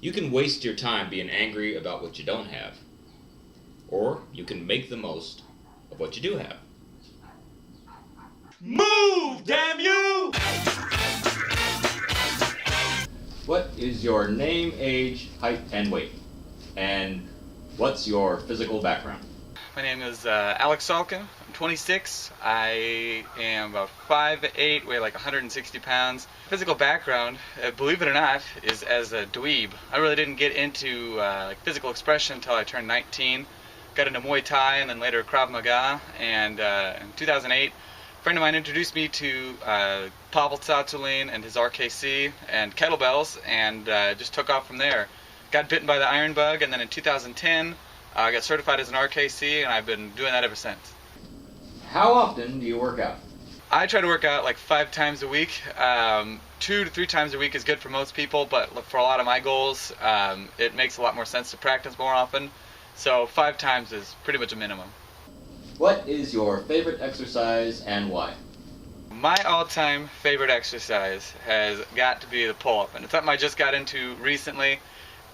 You can waste your time being angry about what you don't have, or you can make the most of what you do have. Move, damn you! What is your name, age, height, and weight? And what's your physical background? My name is Alex Salkin. I'm 26. I am about 5'8", weigh like 160 pounds. Physical background, believe it or not, is as a dweeb. I really didn't get into physical expression until I turned 19. Got into Muay Thai and then later Krav Maga. And in 2008, a friend of mine introduced me to Pavel Tsatsouline and his RKC and kettlebells, and just took off from there. Got bitten by the iron bug, and then in 2010, I got certified as an RKC, and I've been doing that ever since. How often do you work out? I try to work out like 5 times a week. 2 to 3 times a week is good for most people, but for a lot of my goals, it makes a lot more sense to practice more often. So 5 times is pretty much a minimum. What is your favorite exercise and why? My all-time favorite exercise has got to be the pull-up, and it's something I just got into recently.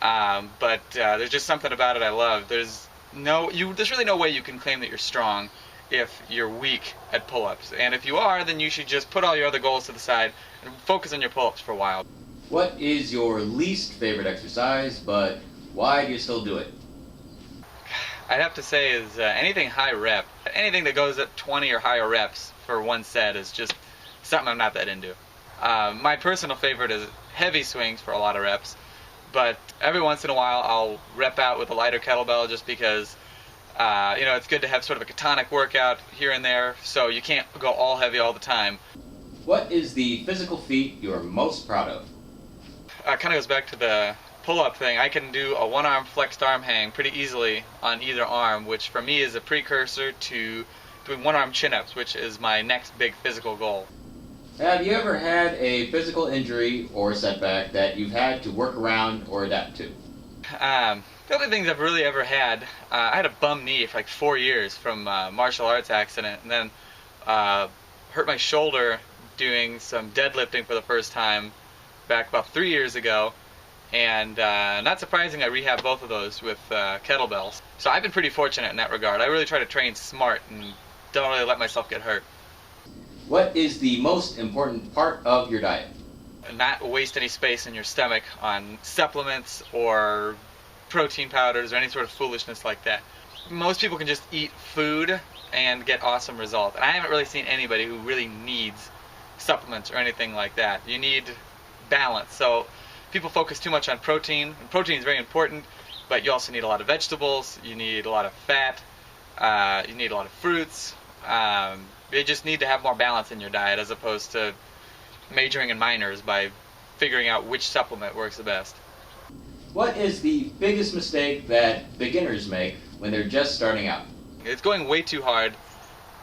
But there's just something about it I love. There's really no way you can claim that you're strong if you're weak at pull-ups. And if you are, then you should just put all your other goals to the side and focus on your pull-ups for a while. What is your least favorite exercise, but why do you still do it? I'd have to say is anything high rep. Anything that goes at 20 or higher reps for one set is just something I'm not that into. My personal favorite is heavy swings for a lot of reps. But every once in a while, I'll rep out with a lighter kettlebell just because, it's good to have sort of a tonic workout here and there, so you can't go all heavy all the time. What is the physical feat you're most proud of? Kind of goes back to the pull-up thing. I can do a one-arm flexed arm hang pretty easily on either arm, which for me is a precursor to doing one-arm chin-ups, which is my next big physical goal. Have you ever had a physical injury or setback that you've had to work around or adapt to? The only things I've really ever had, I had a bum knee for like 4 years from a martial arts accident, and then hurt my shoulder doing some deadlifting for the first time back about 3 years ago. And not surprising, I rehabbed both of those with kettlebells. So I've been pretty fortunate in that regard. I really try to train smart and don't really let myself get hurt. What is the most important part of your diet? Not waste any space in your stomach on supplements or protein powders or any sort of foolishness like that. Most people can just eat food and get awesome results. And I haven't really seen anybody who really needs supplements or anything like that. You need balance. So people focus too much on protein, and protein is very important, but you also need a lot of vegetables, you need a lot of fat, you need a lot of fruits. You just need to have more balance in your diet as opposed to majoring in minors by figuring out which supplement works the best. What is the biggest mistake that beginners make when they're just starting out? It's going way too hard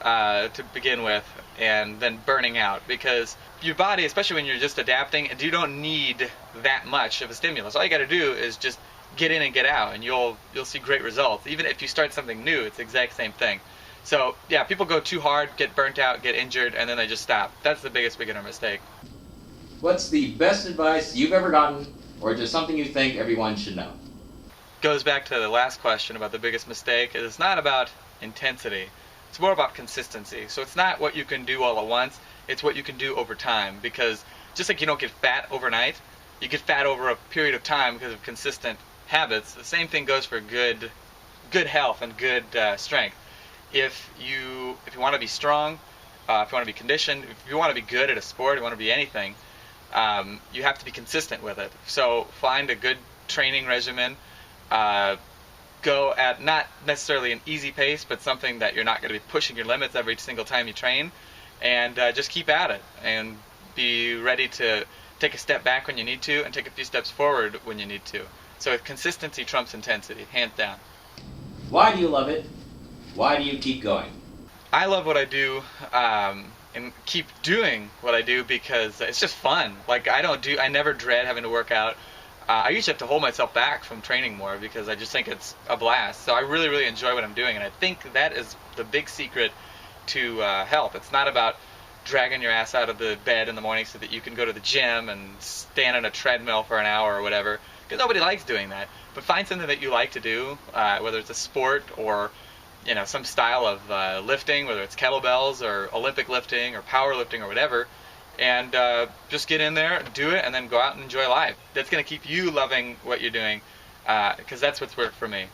to begin with and then burning out, because your body, especially when you're just adapting, you don't need that much of a stimulus. All you got to do is just get in and get out, and you'll see great results. Even if you start something new, it's the exact same thing. So yeah, people go too hard, get burnt out, get injured, and then they just stop. That's the biggest beginner mistake. What's the best advice you've ever gotten, or just something you think everyone should know? Goes back to the last question about the biggest mistake. It's not about intensity. It's more about consistency. So it's not what you can do all at once, it's what you can do over time. Because just like you don't get fat overnight, you get fat over a period of time because of consistent habits. The same thing goes for good health and good strength. If you want to be strong, if you want to be conditioned, if you want to be good at a sport, you want to be anything, you have to be consistent with it. So find a good training regimen. Go at not necessarily an easy pace, but something that you're not going to be pushing your limits every single time you train, and just keep at it and be ready to take a step back when you need to and take a few steps forward when you need to. So consistency trumps intensity, hands down. Why do you love it? Why do you keep going? I love what I do and keep doing what I do because it's just fun. Like I never dread having to work out. I usually have to hold myself back from training more because I just think it's a blast. So I really, really enjoy what I'm doing, and I think that is the big secret to health. It's not about dragging your ass out of the bed in the morning so that you can go to the gym and stand on a treadmill for an hour or whatever, because nobody likes doing that. But find something that you like to do, whether it's a sport or some style of lifting, whether it's kettlebells or Olympic lifting or powerlifting or whatever, and just get in there, do it, and then go out and enjoy life. That's going to keep you loving what you're doing, because that's what's worked for me.